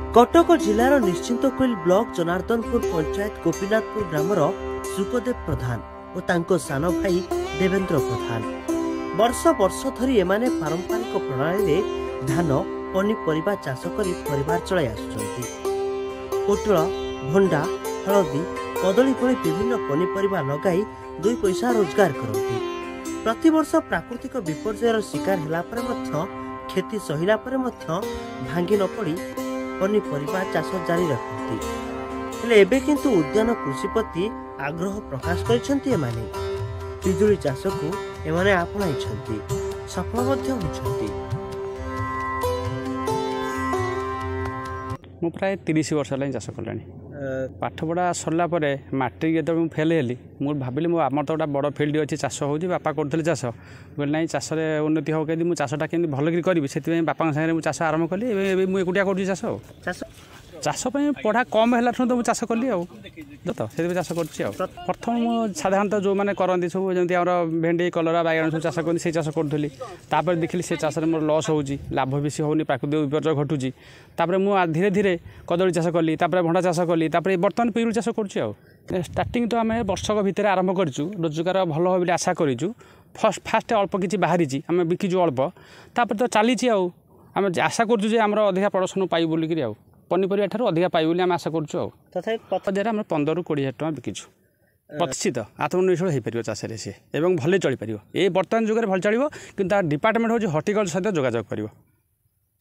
Cuttack जिलार निश्चिंतकोइल block Janardanpur panchayat Gopinathpur grammar Sukhdev प्रधान और तांको सान भाई देवेंद्र प्रधान वर्ष वर्ष धरी एमाने पारंपरिक प्रणाली धान पनीपरिबा चाष करी परिवार चलाई आसुचंती। पोटल भंडा हलदी कदली भली विभिन्न पनीपरिबा लगाई दुई पैसा रोजगार करती। प्रतिवर्ष प्राकृतिक विपर्ययर शिकार होला परे मध्य खेती सहिला परे मध्य भांगी न पड़ी पनीपरिबा चाष जारी रखती। हेले एबे किंतु उद्यान कृषि प्रति आग्रह प्रकाश करिसेंती। एमाने पिजुली चाष को एमाने आपणाइछंती, सफल मध्य होछंती। मु प्राय 30 वर्ष है चाष कलानी। पाठपढ़ा सरला मैट्रिक जो फेल हेली मुझे भाविली मो आम तो गोटे बड़ फिल्ड अच्छी चाष हो बापा करते चाष बोले ना चाष उन्नति हो कहीं चाषटा केमती भल करी से बापा सागर चाष आरंभ कली। मुझे एकुटिया कर चाष चाष पढ़ा कम है तो मुझे चाष कली तो से चाष कर प्रथम मुझे साधारणतः जो मैंने करती सब जमी भेंडी कलरा बैगण सब चाष करती से चाष करी देखिली से चाष मोर लस हो लाभ बेसी होनी प्राकृतिक विपर्य घटुची। मुझे धीरे धीरे कदली चाष कली भंडा चाष कली बर्तमान पिजुली चाष कर स्टार्टिंग तो आम वर्षक भितर आरंभ करूँ रोजगार भल हो आशा करूँ। फास्ट अल्प किसी बाहरी आम बिकीचु अल्प तापर तो चली आम आशा करें अधिका प्रोडक्शन पाई बोलिकी आ पनीपरिया ठार अधिका पाई बोली आम आशा करूँ। तथा आम 15 ରୁ 20 टଙ୍କା बिकीचु। प्रतिष्ठित आत्मनिर्भर हो पार चाष सी एवं भले चली पार ये बर्तमान जुगे भल चलो कि डिपार्टमेंट हूँ हर्टिकल्चर सहित जोगाजोग कर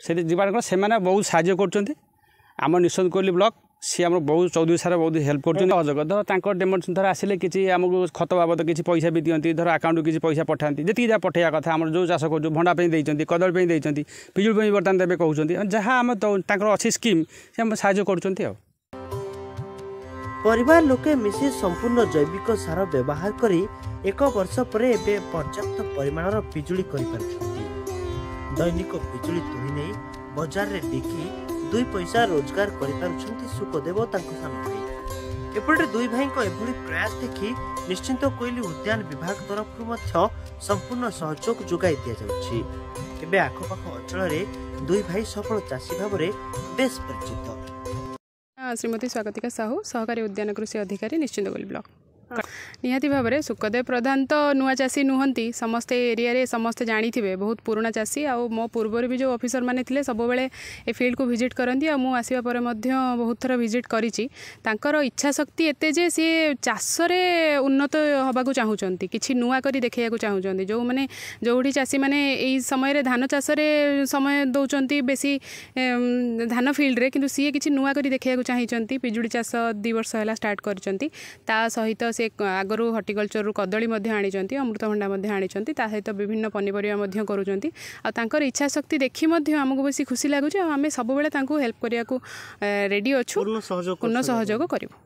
से डिपार्टमेंट से बहुत साहय कर निश्चिंत कोइल ब्लॉक सी आम बहुत चौधरी सार बहुत हेल्प कर डेमोन्स्ट्रेशन धर आसिले कि आमको खत बाबद किसी पैसा भी दिखती धर आकाउंट किसी पैसा पठाती जी जहाँ पठेया कथा आम जो चाष कर भंडा देती कदली देती पिजुली बर्तमान देवे कहते जहाँ आम तो अच्छी स्कीम से आम साहय कर। परिवार लोके मिसी संपूर्ण जैविक सार व्यवहार करी 1 वर्ष परे एबे पर्याप्त परिमाणर पिजुली करि पारुछंती। दैनिक पिजुली तोहि नै बाजार रे बिकी 2 पैसा रोजगार करि पारुछंती सुखदेव तांको सान भाई। एपटे दुई भाई को एभली प्रयास देखि निश्चिंत कोइली उद्यान विभाग तरफ मध्य संपूर्ण सहयोग जोगाई दिया जाउछि। एबे आखपाख अंचल रे दुई भाई सफल चाषी भाव रे बेस परिचित। श्रीमती स्वागतिका साहू सहकारी उद्यान कृषि अधिकारी निश्चिंत कोइल ब्लॉक। निहाती भाव में सुखदेव प्रधान तो नुआ चाषी नुहंती समस्ते एरिया रे समस्ते जानी थे बहुत पुराना चाषी आ मो पूर्वर भी जो ऑफिसर माने थिले सब बेले ए फील्ड को विजिट करती आ मु आसीबा परे मध्य बहुत थर विजिट करिछि। तांकर इच्छा शक्ति एते जे सी चाष रे उन्नत हबाकू चाहूचंती किछि नुआ करी देखैयाकू चाहूचंती। जो माने जोठी चाषी माने एई समय रे धान चाष रे समय दउचंती बेसी धान फील्ड रे किंतु सी किछि नुआ करी देखैयाकू चाहिचंती। पिजुली चाष 2 वर्ष हैला स्टार्ट करचंती ता सहित से आगरू हर्टिकल्चर कदली आनी अमृतभंडा आनी सहित विभिन्न पनीपरिया करुँच आर इच्छा शक्ति देखी आमको बेसी खुशी लगुच आम सब हेल्प करने को रेडी अच्छु पूर्ण सहयोग करूँ।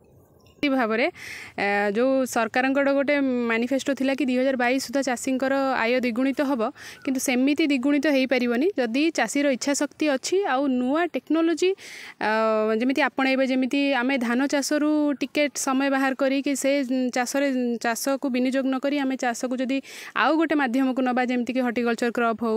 भाव में जो सरकार गोटे मैनिफेस्टो थिला कि 2022 सुधा चाषी आय द्विगुणित हम किंतु सेमिति द्विगुणित हो पारनि जदि चाषीर इच्छा शक्ति अच्छी आउ नुआ टेक्नोलोजी जमीती आपणे जमीती आम धान चाषरू टिके समय बाहर करी से चाष को विनियोग नक आम चाष को जदि आउ गोटे मध्यम को नबा जमीती कि हर्टिकल्चर क्रॉप हो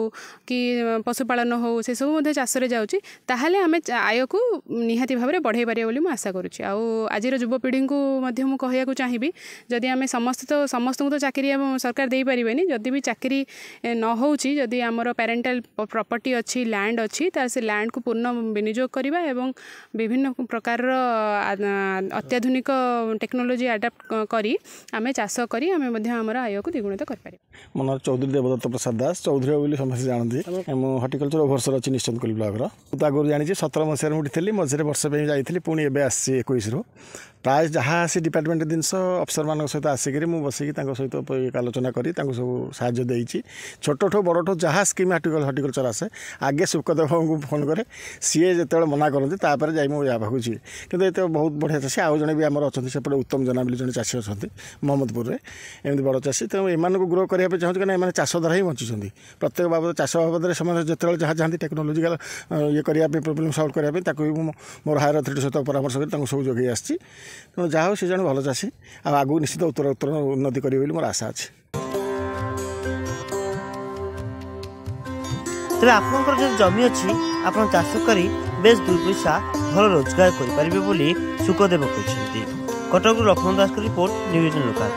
कि पशुपालन हो से सब चाष जाऊँगी ताहले आम आय को निहाती भाव में बढ़ाई पारे बोली आशा करुँची। आज युवपीढ़ी को कहया चाहिए जदि आम समस्त तो चाकरी सरकार दे पारे जदि भी चाकरी न होची जदि आमर पेरेंटाल प्रॉपर्टी अच्छी लैंड अच्छी तार से लैंड को पूर्ण विनियोग करवा एवं विभिन्न प्रकार अत्याधुनिक टेक्नोलोजी अडाप्ट करी आम चाष करी आम आमर आय को द्विगुणित कर पारे। मो नाम चौधरी देवदत्त प्रसाद दास चौधरी बोली समस्त जानती मो हर्टिकल्चर ओभरसर अच्छी निश्चिंत कोइल ब्लॉक तो आगुरी जानी 17 मसीह उठी मझे वर्ष जाइली पुणी एवं आसी 21 रू प्राय जहाँ आसी डिपार्टमेंट जिनस अफसर मान सहित आसिक बसिक सहित आलोचना करी सब साहाय्य देती छोटो बड़ो जहाँ स्कीम हर्टिकल्चर आसे आगे सुखदेव को फोन करे सीए जो मना करती तापर जा पाखुची कि बहुत बढ़िया चाषी आउ जड़े भी आम अच्छा सेपटे उत्तम जना बोली जड़े चाषी अच्छा मोहम्मदपुर में एमती बड़ चाषी तो एम ग्रो करने चाहूँ कहीं चाष द्वारा ही बंचुंट प्रत्येक बाबद चाष बाबद से जो जहाँ चाहती टेक्नोलोजिकल ये करने प्रोब्लेम सल्व करने मोर हायर अथॉरिटी सहित परामर्श कर सब जोगे आसी तेणु जहाँ हो सी जन भल चाषी आगू निश्चित उत्तर उन्नति करेंगे मोर आशा अच्छी। तेरे आपनकर जो जमी अच्छी ଆପଣ ଚାଷ କରି ବେଶ ଦୁଇ ପଇସା ଭଲ ରୋଜଗାର କରିପାରିବେ ବୋଲି ସୁକଦେବ କହିଛନ୍ତି। କଟକରୁ ଲକ୍ଷ୍ମଣ ଦାସଙ୍କ ରିପୋର୍ଟ, ନ୍ୟୁଜ୍ ଲୋକାଲ।